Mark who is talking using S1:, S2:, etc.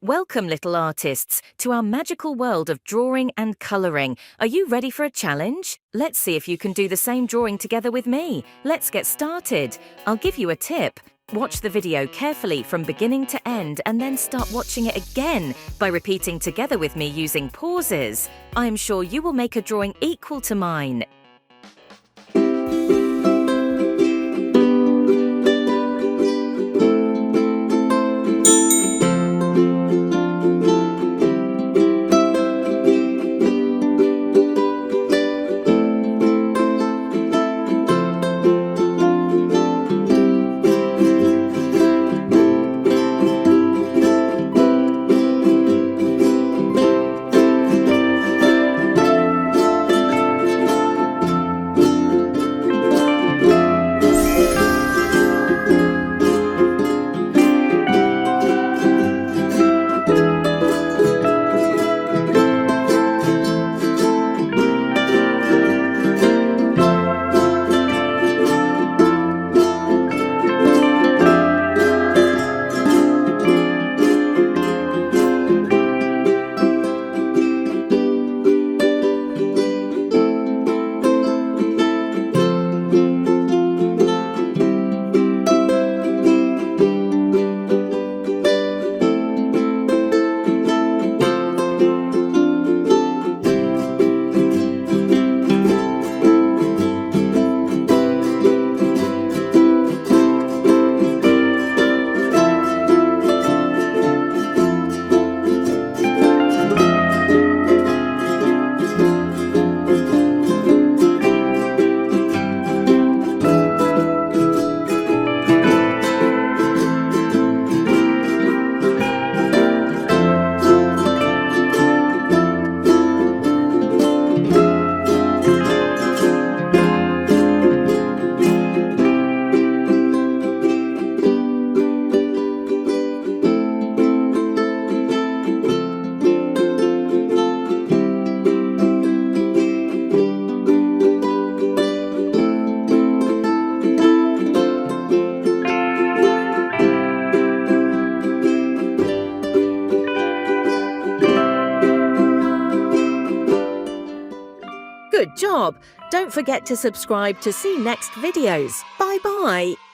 S1: Welcome, little artists, to our magical world of drawing and colouring. Are you ready for a challenge? Let's see if you can do the same drawing together with me. Let's get started. I'll give you a tip. Watch the video carefully from beginning to end and then start watching it again by repeating together with me using pauses. I am sure you will make a drawing equal to mine. Good job! Don't forget to subscribe to see next videos. Bye-bye!